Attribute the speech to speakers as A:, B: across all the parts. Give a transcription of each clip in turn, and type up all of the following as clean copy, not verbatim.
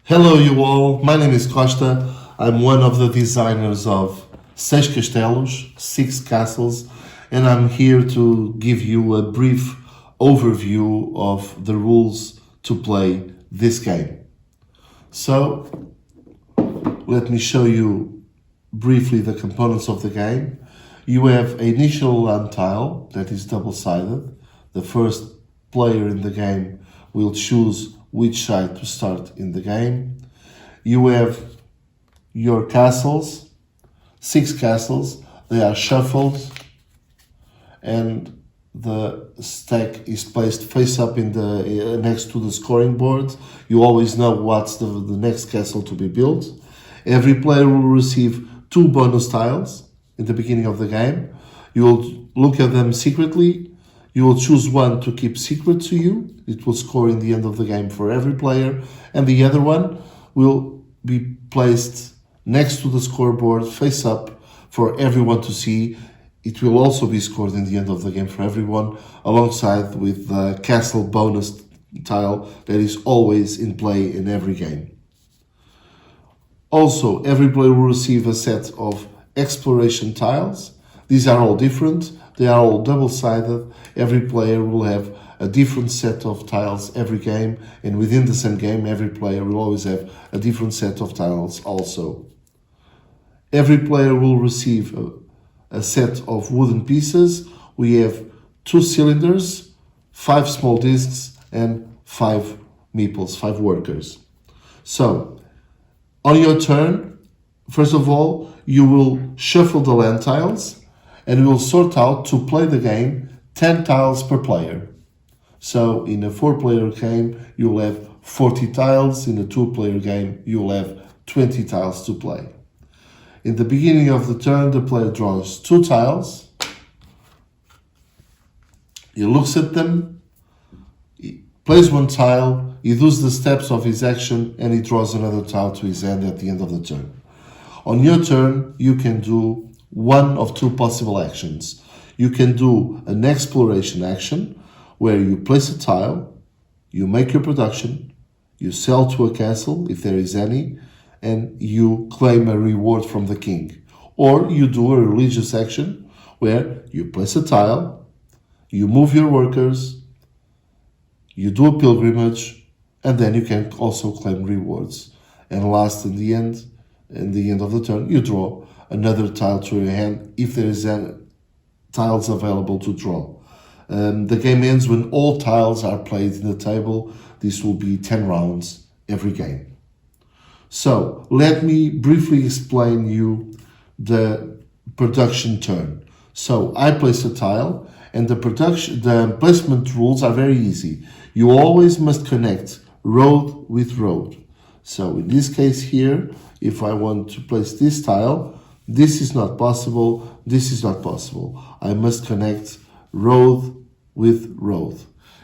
A: Hello, you all. My name is Costa. I'm one of the designers of Seis Castelos, Six Castles, and I'm here to give you a brief overview of the rules to play this game. So, let me show you briefly the components of the game. You have an initial land tile that is double-sided. The first player in the game will choose which side to start in the game. You have your castles, 6 castles. They are shuffled and the stack is placed face up in the next to the scoring board. You always know what's the next castle to be built. Every player will receive 2 bonus tiles in the beginning of the game. You will look at them secretly. You will choose one to keep secret to you. It will score in the end of the game for every player. And the other one will be placed next to the scoreboard, face up, for everyone to see. It will also be scored in the end of the game for everyone, alongside with the castle bonus tile that is always in play in every game. Also, every player will receive a set of exploration tiles. These are all different. They are all double-sided. Every player will have a different set of tiles every game, and within the same game, every player will always have a different set of tiles also. Every player will receive a set of wooden pieces. We have 2 cylinders, 5 small discs, and 5 meeples, 5 workers. So, on your turn, first of all, you will shuffle the land tiles, and we will sort out to play the game 10 tiles per player. So in a 4-player game, you will have 40 tiles. In a 2-player game, you will have 20 tiles to play. In the beginning of the turn, the player draws 2 tiles. He looks at them, he plays 1 tile, he does the steps of his action, and he draws another tile to his hand at the end of the turn. On your turn, you can do one of 2 possible actions. You can do an exploration action where you place a tile, you make your production, you sell to a castle if there is any, and you claim a reward from the king. Or you do a religious action where you place a tile, you move your workers, you do a pilgrimage, and then you can also claim rewards. And last, in the end of the turn, you draw another tile to your hand if there is any tiles available to draw. The game ends when all tiles are played in the table. This will be 10 rounds every game. So let me briefly explain you the production turn. So I place a tile, and the placement rules are very easy. You always must connect road with road. So in this case here, if I want to place this tile, this is not possible, this is not possible. I must connect road with road.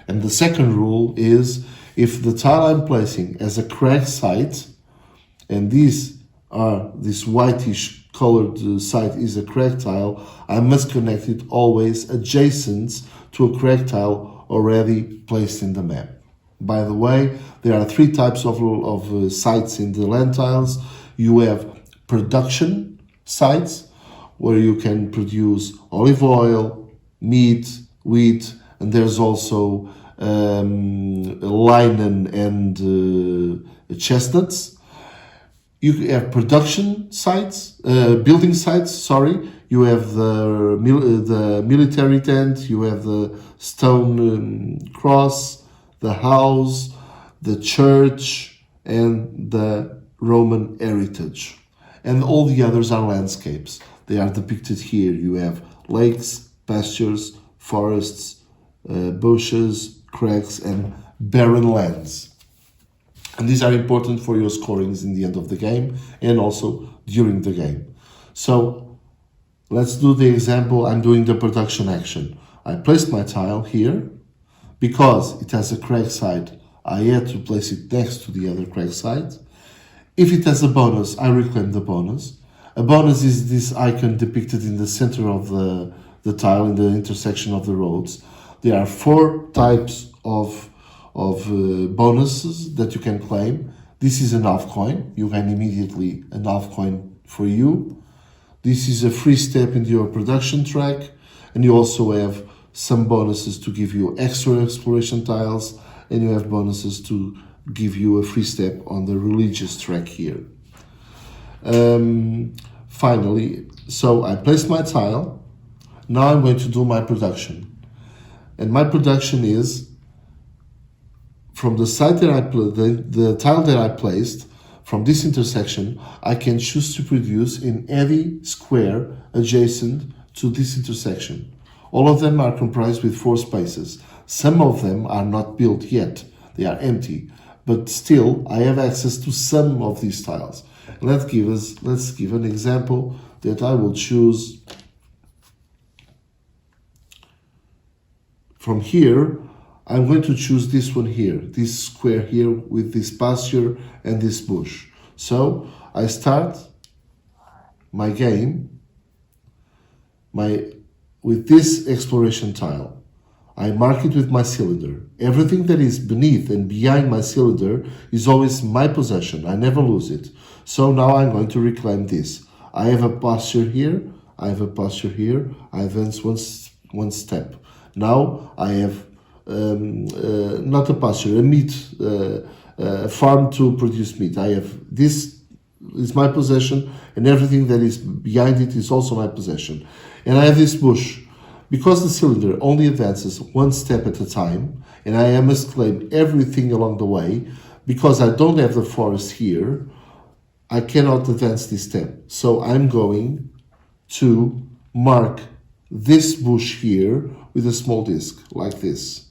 A: And the second rule is, if the tile I'm placing has a cracked side, and this whitish colored side is a cracked tile, I must connect it always adjacent to a cracked tile already placed in the map. By the way, there are 3 types of sites in the land tiles. You have production sites, where you can produce olive oil, meat, wheat, and there's also linen and chestnuts. You have production sites, building sites, sorry. You have the military tent, you have the stone cross, the house, the church, and the Roman heritage. And all the others are landscapes. They are depicted here. You have lakes, pastures, forests, bushes, cracks, and barren lands. And these are important for your scorings in the end of the game and also during the game. So let's do the example. I'm doing the production action. I placed my tile here. Because it has a cracked side, I had to place it next to the other cracked side. If it has a bonus, I reclaim the bonus. A bonus is this icon depicted in the center of the tile, in the intersection of the roads. There are 4 types of bonuses that you can claim. This is an half coin. You can immediately an half coin for you. This is a free step in your production track, and you also have some bonuses to give you extra exploration tiles, and you have bonuses to give you a free step on the religious track here. Finally, so I placed my tile. Now I'm going to do my production. And my production is from the site that the tile that I placed, from this intersection, I can choose to produce in any square adjacent to this intersection. All of them are comprised with 4 spaces. Some of them are not built yet. They are empty. But still, I have access to some of these tiles. Let's give an example that I will choose. From here, I'm going to choose this one here, this square here with this pasture and this bush. So I start my game with this exploration tile. I mark it with my cylinder. Everything that is beneath and behind my cylinder is always my possession. I never lose it. So now I'm going to reclaim this. I have a pasture here. I have a pasture here. I advance one step. Now I have not a pasture, a meat farm to produce meat. I have this is my possession, and everything that is behind it is also my possession. And I have this bush. Because the cylinder only advances one step at a time, and I must claim everything along the way, because I don't have the forest here, I cannot advance this step. So I'm going to mark this bush here with a small disc, like this.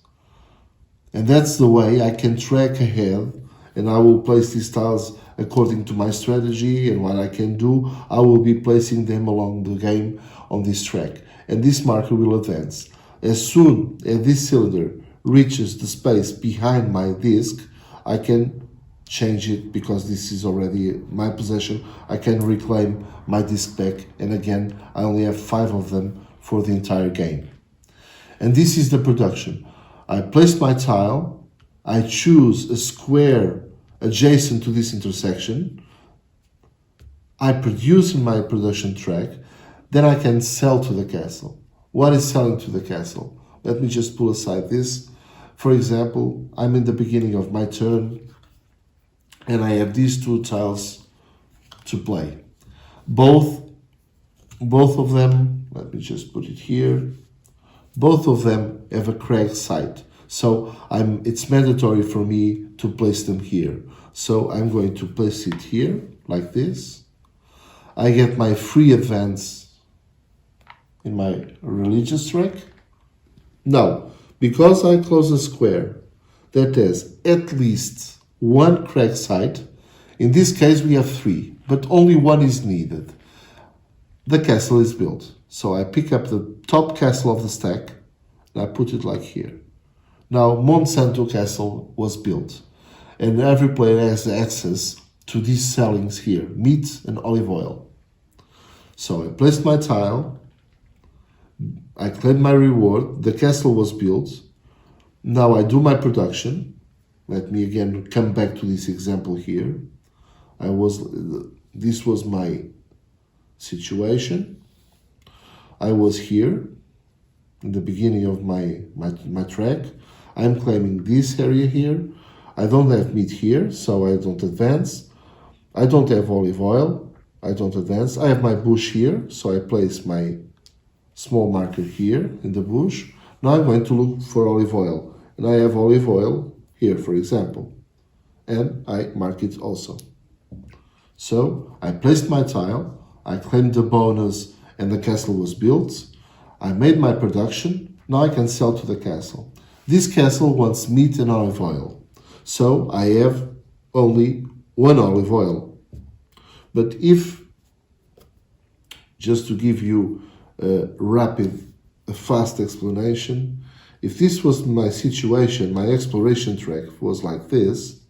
A: And that's the way I can track ahead, and I will place these tiles according to my strategy and what I can do. I will be placing them along the game on this track. And this marker will advance. As soon as this cylinder reaches the space behind my disc, I can change it because this is already my possession. I can reclaim my disc back, and again, I only have 5 of them for the entire game. And this is the production. I placed my tile, I choose a square adjacent to this intersection, I produce in my production track, then I can sell to the castle. What is selling to the castle? Let me just pull aside this. For example, I'm in the beginning of my turn and I have these 2 tiles to play. Both of them, let me just put it here, both of them have a cracked side. So it's mandatory for me to place them here. So I'm going to place it here, like this. I get my free advance in my religious track. Now, because I close a square that has at least 1 cracked side, in this case we have 3, but only 1 is needed. The castle is built. So I pick up the top castle of the stack and I put it like here. Now Monsanto Castle was built, and every player has access to these sellings here, meat and olive oil. So I placed my tile, I claimed my reward, the castle was built. Now I do my production. Let me again come back to this example here. This was my situation. I was here in the beginning of my track. I'm claiming this area here. I don't have meat here, so I don't advance. I don't have olive oil. I don't advance. I have my bush here, so I place my small marker here in the bush. Now I'm going to look for olive oil. And I have olive oil here, for example. And I mark it also. So I placed my tile. I claimed the bonus and the castle was built. I made my production. Now I can sell to the castle. This castle wants meat and olive oil. So I have only 1 olive oil. But if, just to give you a fast explanation, if this was my situation, my exploration track was like this,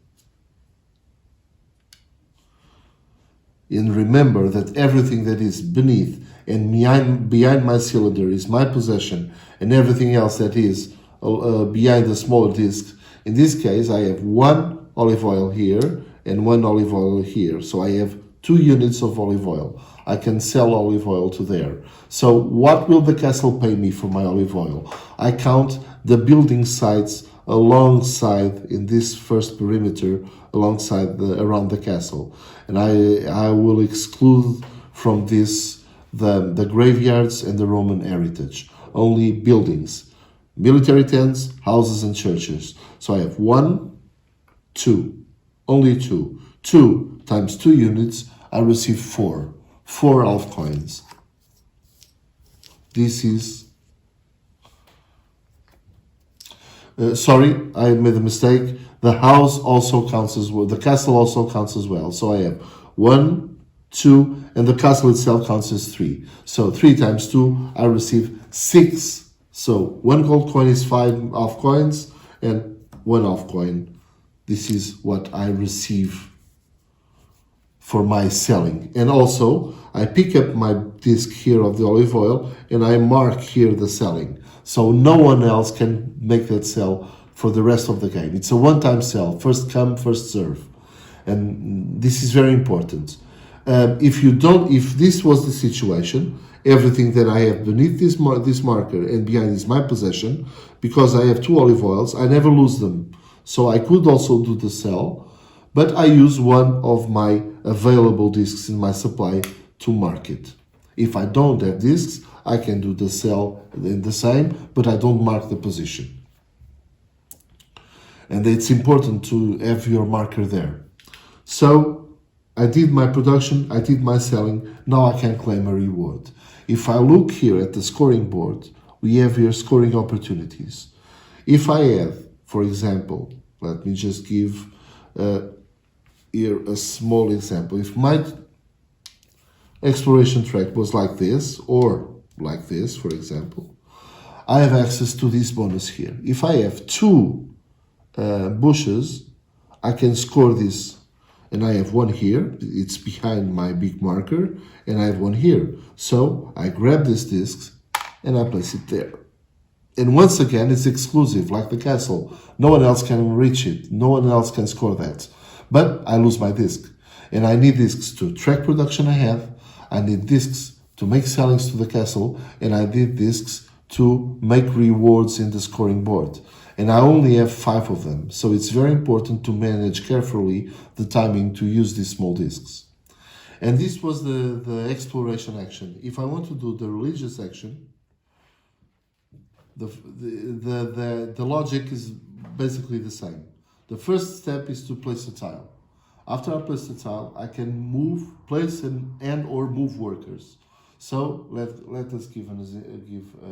A: and remember that everything that is beneath and behind my cylinder is my possession, and everything else that is behind the smaller disc, in this case I have 1 olive oil here and 1 olive oil here. So I have 2 units of olive oil. I can sell olive oil to there. So what will the castle pay me for my olive oil? I count the building sites alongside, in this first perimeter, alongside around the castle. And I will exclude from this the graveyards and the Roman heritage. Only buildings, military tents, houses and churches. So I have 1, 2, only 2. 2 times 2 units, I receive 4. 4 half coins. This is... sorry, I made a mistake. The house also counts as well. The castle also counts as well. So I have 1, 2, and the castle itself counts as 3. So 3 times 2, I receive 6. So 1 gold coin is 5 half coins, and 1 half coin. This is what I receive for my selling. And also, I pick up my disc here of the olive oil, and I mark here the selling. So no one else can make that sell for the rest of the game. It's a one-time sell, first come, first serve. And this is very important. If this was the situation, everything that I have beneath this marker and behind is my possession, because I have 2 olive oils, I never lose them. So I could also do the sell, but I use one of my available discs in my supply to mark it. If I don't have discs, I can do the sell in the same, but I don't mark the position. And it's important to have your marker there. So I did my production, I did my selling, now I can claim a reward. If I look here at the scoring board, we have here scoring opportunities. If I have, for example, let me just give here a small example. If my exploration track was like this, or like this, for example, I have access to this bonus here. If I have 2 bushes, I can score this. And I have 1 here, it's behind my big marker, and I have 1 here. So I grab this disc and I place it there. And once again, it's exclusive, like the castle. No one else can reach it. No one else can score that. But I lose my disc. And I need discs to track production I have. I need discs to make sellings to the castle. And I need discs to make rewards in the scoring board. And I only have 5 of them. So it's very important to manage carefully the timing to use these small discs. And this was the exploration action. If I want to do the religious action, the logic is basically the same. The first step is to place a tile. After I place the tile, I can place and or move workers. So let us give an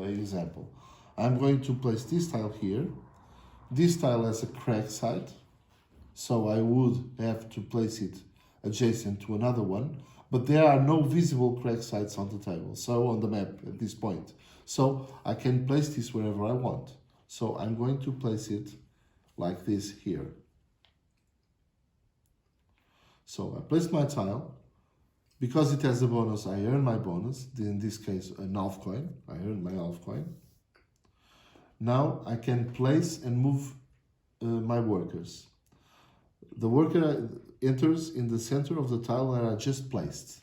A: example. I'm going to place this tile here. This tile has a crack side, so I would have to place it adjacent to another one, but there are no visible crack sites on the table, so on the map at this point. So I can place this wherever I want. So I'm going to place it like this here. So I placed my tile. Because it has a bonus, I earn my bonus. In this case, an half coin. I earned my half coin. Now I can place and move my workers. The worker enters in the center of the tile that I just placed.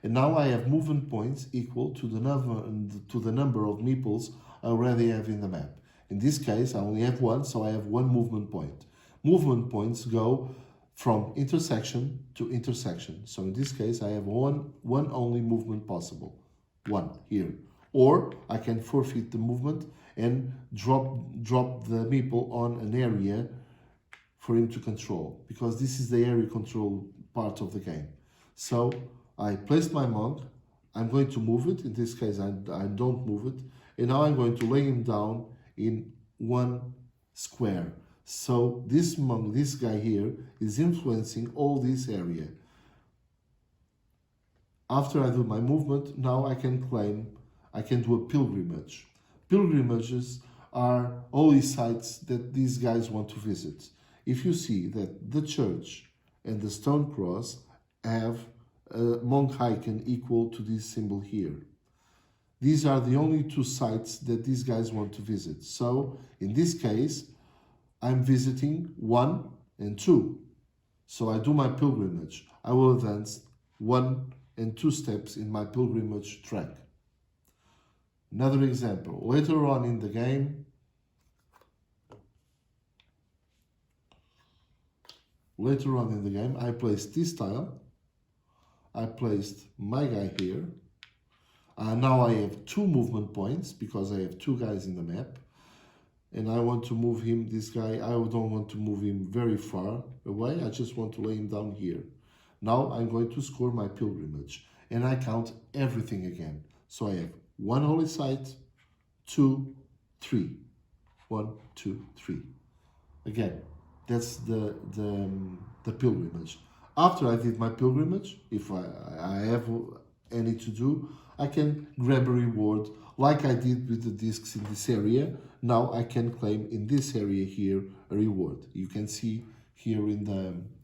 A: And now I have movement points equal to the number of meeples I already have in the map. In this case, I only have 1, so I have 1 movement point. Movement points go from intersection to intersection. So in this case, I have one only movement possible. 1 here. Or I can forfeit the movement and drop the meeple on an area for him to control, because this is the area control part of the game. So I placed my monk, I'm going to move it. In this case, I don't move it. And now I'm going to lay him down in 1 square. So this monk, this guy here, is influencing all this area. After I do my movement, now I can do a pilgrimage. Pilgrimages are holy sites that these guys want to visit. If you see that the church and the stone cross have a monk icon equal to this symbol here. These are the only 2 sites that these guys want to visit. So in this case, I'm visiting 1 and 2. So I do my pilgrimage. I will advance 1 and 2 steps in my pilgrimage track. Another example. Later on in the game, I placed this tile. I placed my guy here. Now I have 2 movement points because I have 2 guys in the map. And I want to move him, this guy, I don't want to move him very far away. I just want to lay him down here. Now I'm going to score my pilgrimage. And I count everything again. So I have 1 holy site, 2, 3. 1, 2, 3. Again, that's the pilgrimage. After I did my pilgrimage, if I have any to do, I can grab a reward like I did with the discs in this area. Now I can claim in this area here a reward. You can see here in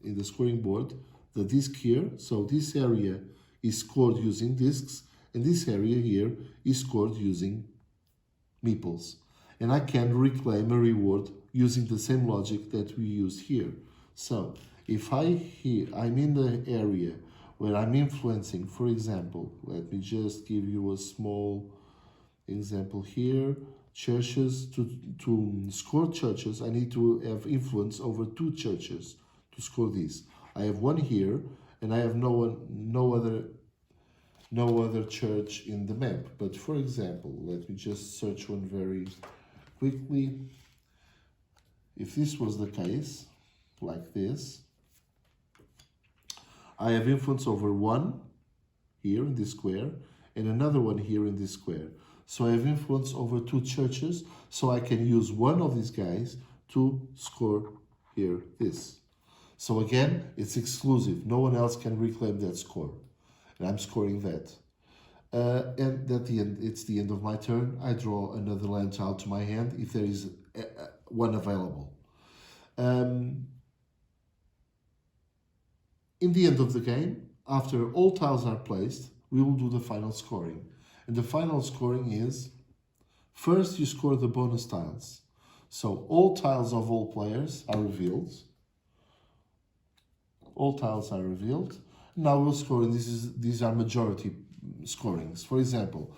A: the scoring board the disc here. So this area is scored using discs, and this area here is scored using meeples. And I can reclaim a reward using the same logic that we used here. So if I'm in the area where I'm influencing, for example, let me just give you a small example here. Churches, to score churches, I need to have influence over 2 churches to score this. I have 1 here, and I have no other church in the map. But for example, let me just search one very quickly. If this was the case, like this, I have influence over 1 here in this square and another one here in this square. So I have influence over 2 churches, so I can use one of these guys to score here this. So again, it's exclusive. No one else can reclaim that score. And I'm scoring that. And at the end, it's the end of my turn. I draw another land tile to my hand if there is one available. In the end of the game, after all tiles are placed, we will do the final scoring. And the final scoring is, first you score the bonus tiles. So all tiles of all players are revealed. All tiles are revealed. Now we'll score, and these are majority scorings. For example,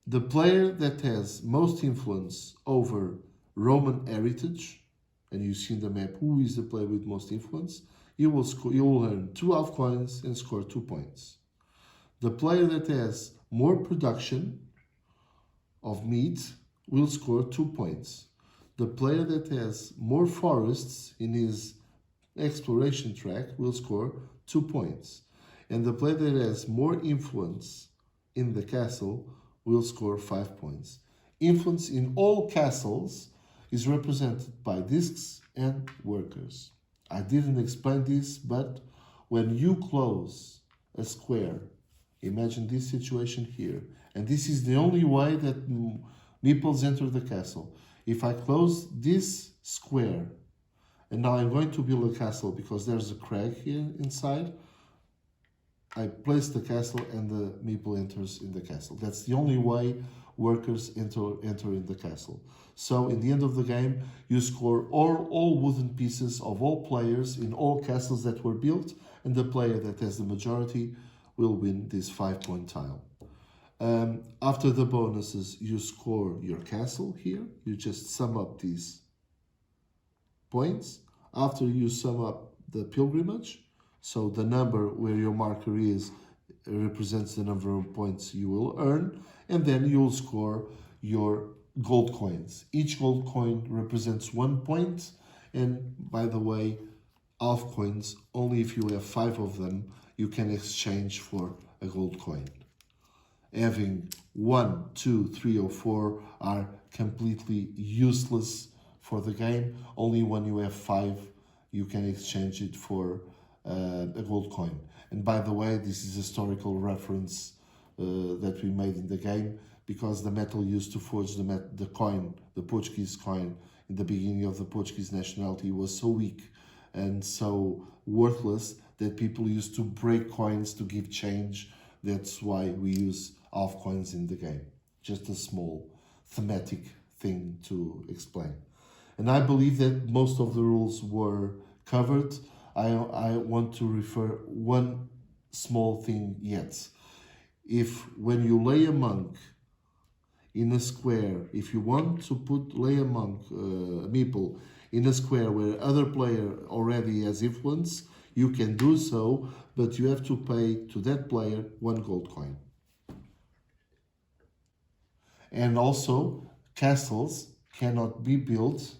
A: the player that has most influence over Roman heritage, and you see in the map who is the player with most influence, you will earn 2 half coins and score 2 points. The player that has more production of meat will score 2 points. The player that has more forests in his exploration track will score 2 points. And the player that has more influence in the castle will score 5 points. Influence in all castles is represented by discs and workers. I didn't explain this, but when you close a square, imagine this situation here, and this is the only way that meeples enter the castle. If I close this square, and now I'm going to build a castle because there's a crag here inside, I place the castle and the meeple enters in the castle. That's the only way workers enter in the castle. So in the end of the game, you score all wooden pieces of all players in all castles that were built, and the player that has the majority will win this 5-point tile. After the bonuses, you score your castle here. You just sum up these points. After you sum up the pilgrimage, so the number where your marker is represents the number of points you will earn, and then you'll score your gold coins. Each gold coin represents 1 point, and by the way, half coins, only if you have 5 of them, you can exchange for a gold coin. Having 1, 2, 3, or 4 are completely useless for the game. Only when you have 5, you can exchange it for a gold coin. And by the way, this is a historical reference that we made in the game, because the metal used to forge the coin, the Portuguese coin, in the beginning of the Portuguese nationality was so weak and so worthless that people used to break coins to give change. That's why we use half coins in the game. Just a small thematic thing to explain. And I believe that most of the rules were covered. I want to refer one small thing yet. If when you lay a monk in a square, if you want to lay a monk, a meeple, in a square where other player already has influence, you can do so, but you have to pay to that player 1 gold coin. And also, castles cannot be built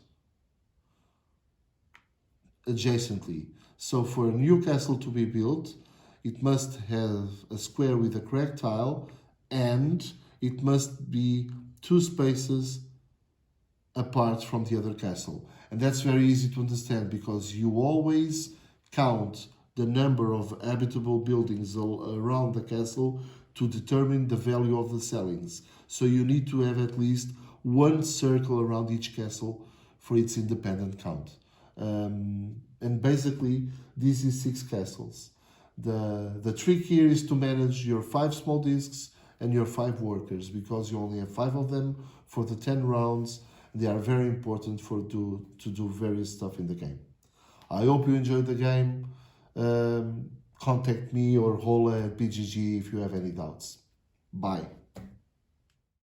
A: adjacently. So for a new castle to be built, it must have a square with a correct tile, and it must be 2 spaces apart from the other castle. And that's very easy to understand because you always count the number of habitable buildings around the castle to determine the value of the cellings. So you need to have at least 1 circle around each castle for its independent count. And basically, this is 6 castles. The trick here is to manage your 5 small discs and your 5 workers, because you only have 5 of them for the 10 rounds. They are very important to do various stuff in the game. I hope you enjoyed the game. Contact me or Hola at BGG if you have any doubts. Bye.